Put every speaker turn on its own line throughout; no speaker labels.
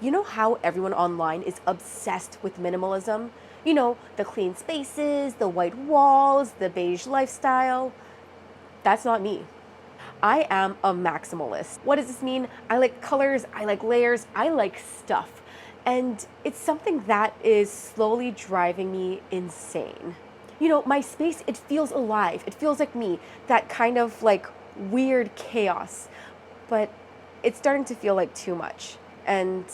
You know how everyone online is obsessed with minimalism? The clean spaces, the white walls, the beige lifestyle. That's not me. I am a maximalist. What does this mean? I like colors, I like layers, I like stuff. And it's something that is slowly driving me insane. My space, it feels alive. It feels like me, that kind of like weird chaos. But it's starting to feel like too much. And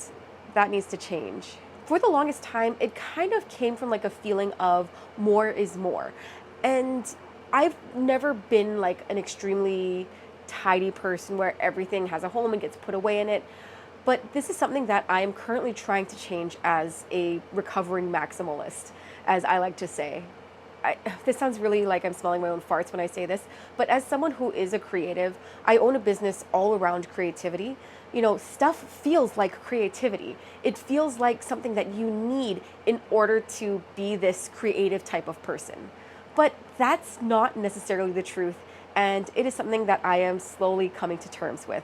that needs to change. For the longest time, it kind of came from like a feeling of more is more. And I've never been like an extremely tidy person where everything has a home and gets put away in it. But this is something that I am currently trying to change as a recovering maximalist, as I like to say. This sounds really like I'm smelling my own farts when I say this, but as someone who is a creative, I own a business all around creativity. Stuff feels like creativity. It feels like something that you need in order to be this creative type of person. But that's not necessarily the truth, and it is something that I am slowly coming to terms with.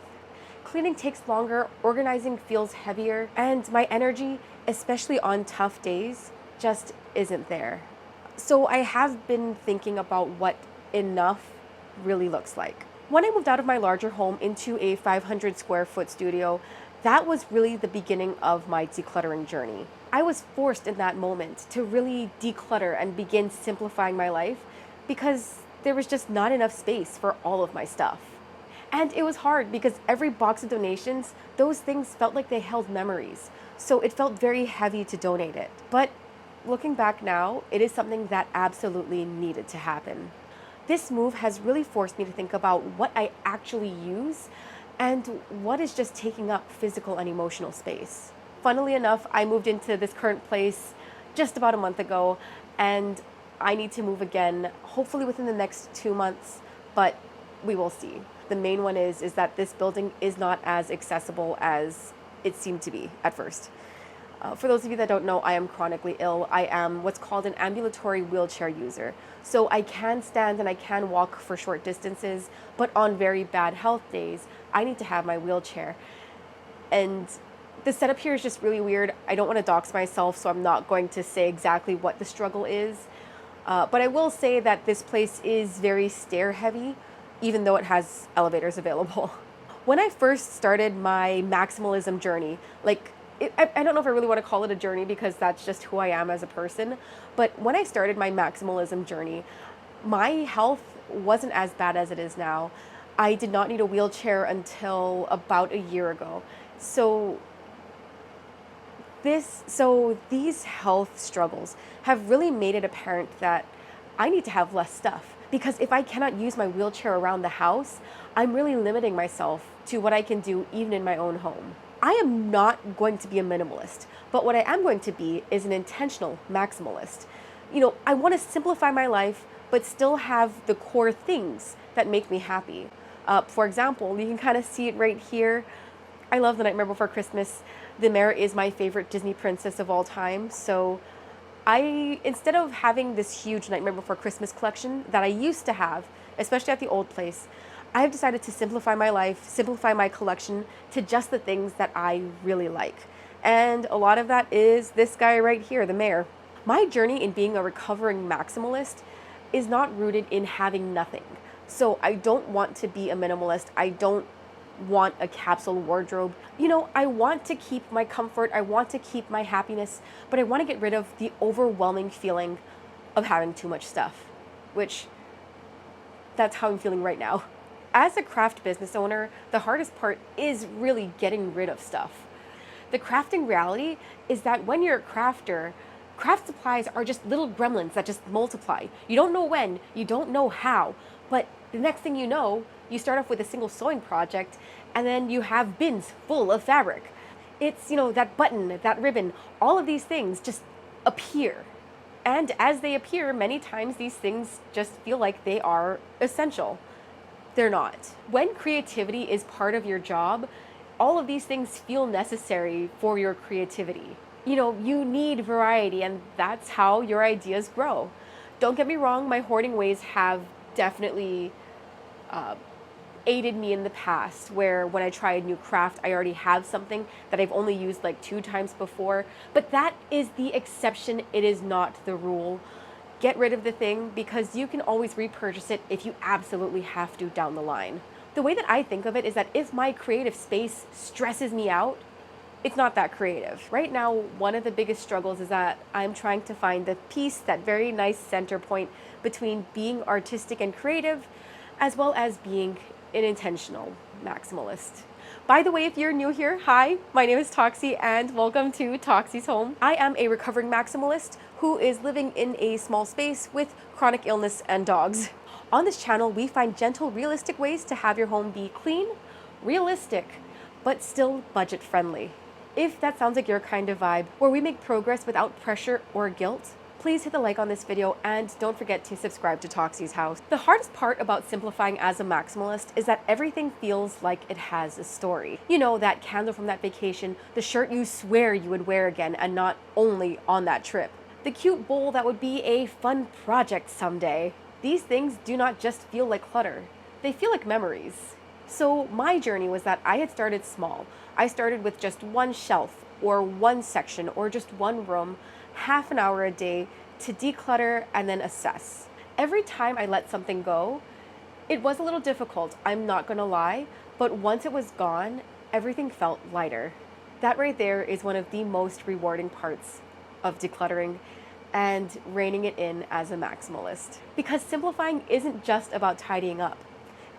Cleaning takes longer, organizing feels heavier, and my energy, especially on tough days, just isn't there. So I have been thinking about what enough really looks like. When I moved out of my larger home into a 500 square foot studio, that was really the beginning of my decluttering journey. I was forced in that moment to really declutter and begin simplifying my life because there was just not enough space for all of my stuff. And it was hard because every box of donations, those things felt like they held memories. So it felt very heavy to donate it. But looking back now, it is something that absolutely needed to happen. This move has really forced me to think about what I actually use and what is just taking up physical and emotional space. Funnily enough, I moved into this current place just about a month ago, and I need to move again, hopefully within the next 2 months, but we will see. The main one is that this building is not as accessible as it seemed to be at first. For those of you that don't know, I am chronically ill. I am what's called an ambulatory wheelchair user. So I can stand and I can walk for short distances, but on very bad health days, I need to have my wheelchair. And the setup here is just really weird. I don't want to dox myself, so I'm not going to say exactly what the struggle is. But I will say that this place is very stair heavy, even though it has elevators available. When I first started my maximalism journey, I don't know if I really want to call it a journey because that's just who I am as a person. But when I started my maximalism journey, my health wasn't as bad as it is now. I did not need a wheelchair until about a year ago. So these health struggles have really made it apparent that I need to have less stuff. Because if I cannot use my wheelchair around the house, I'm really limiting myself to what I can do even in my own home. I am not going to be a minimalist, but what I am going to be is an intentional maximalist. I want to simplify my life, but still have the core things that make me happy. For example, you can kind of see it right here. I love The Nightmare Before Christmas. The Mare is my favorite Disney princess of all time, so instead of having this huge Nightmare Before Christmas collection that I used to have, especially at the old place, I have decided to simplify my life, simplify my collection to just the things that I really like. And a lot of that is this guy right here, the Mayor. My journey in being a recovering maximalist is not rooted in having nothing. So I don't want to be a minimalist. I don't want a capsule wardrobe. I want to keep my comfort. I want to keep my happiness, but I want to get rid of the overwhelming feeling of having too much stuff, which that's how I'm feeling right now. As a craft business owner, the hardest part is really getting rid of stuff. The crafting reality is that when you're a crafter, craft supplies are just little gremlins that just multiply. You don't know when, you don't know how, but the next thing you know, you start off with a single sewing project and then you have bins full of fabric. It's, that button, that ribbon, all of these things just appear. And as they appear, many times these things just feel like they are essential. They're not. When creativity is part of your job, all of these things feel necessary for your creativity. You need variety, and that's how your ideas grow. Don't get me wrong, my hoarding ways have definitely aided me in the past, where when I try a new craft, I already have something that I've only used like 2 times before. But that is the exception, it is not the rule. Get rid of the thing because you can always repurchase it if you absolutely have to down the line. The way that I think of it is that if my creative space stresses me out, it's not that creative. Right now, one of the biggest struggles is that I'm trying to find the piece, that very nice center point between being artistic and creative, as well as being an intentional maximalist. By the way, if you're new here, hi, my name is Toxie and welcome to Toxie's Home. I am a recovering maximalist who is living in a small space with chronic illness and dogs. On this channel, we find gentle, realistic ways to have your home be clean, realistic, but still budget friendly. If that sounds like your kind of vibe, where we make progress without pressure or guilt, please hit the like on this video and don't forget to subscribe to Toxie's House. The hardest part about simplifying as a maximalist is that everything feels like it has a story. You know, that candle from that vacation, the shirt you swear you would wear again and not only on that trip, the cute bowl that would be a fun project someday. These things do not just feel like clutter, they feel like memories. So my journey was that I had started small. I started with just one shelf or one section or just one room, half an hour a day to declutter and then assess. Every time I let something go, it was a little difficult, I'm not gonna lie, but once it was gone, everything felt lighter. That right there is one of the most rewarding parts of decluttering and reining it in as a maximalist. Because simplifying isn't just about tidying up.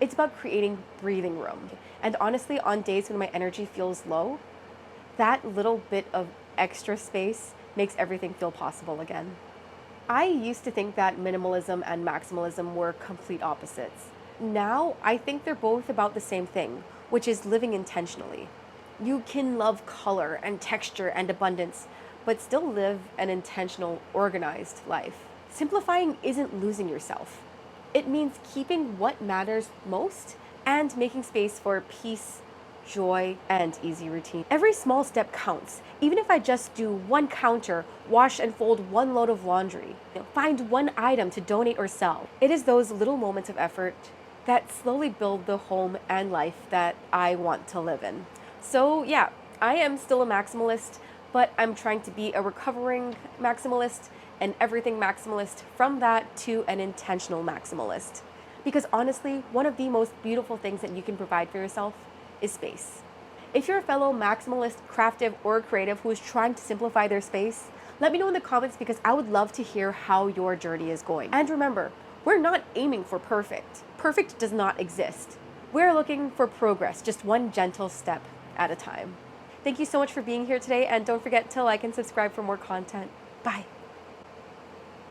It's about creating breathing room. And honestly, on days when my energy feels low, that little bit of extra space makes everything feel possible again. I used to think that minimalism and maximalism were complete opposites. Now, I think they're both about the same thing, which is living intentionally. You can love color and texture and abundance, but still live an intentional, organized life. Simplifying isn't losing yourself. It means keeping what matters most and making space for peace, joy, and easy routine. Every small step counts. Even if I just do one counter, wash and fold one load of laundry, find one item to donate or sell. It is those little moments of effort that slowly build the home and life that I want to live in. So yeah, I am still a maximalist, but I'm trying to be a recovering maximalist, an everything maximalist, from that to an intentional maximalist. Because honestly, one of the most beautiful things that you can provide for yourself is space. If you're a fellow maximalist, craftive, or creative who is trying to simplify their space, let me know in the comments because I would love to hear how your journey is going. And remember, we're not aiming for perfect. Perfect does not exist. We're looking for progress, just one gentle step at a time. Thank you so much for being here today, and don't forget to like and subscribe for more content. Bye.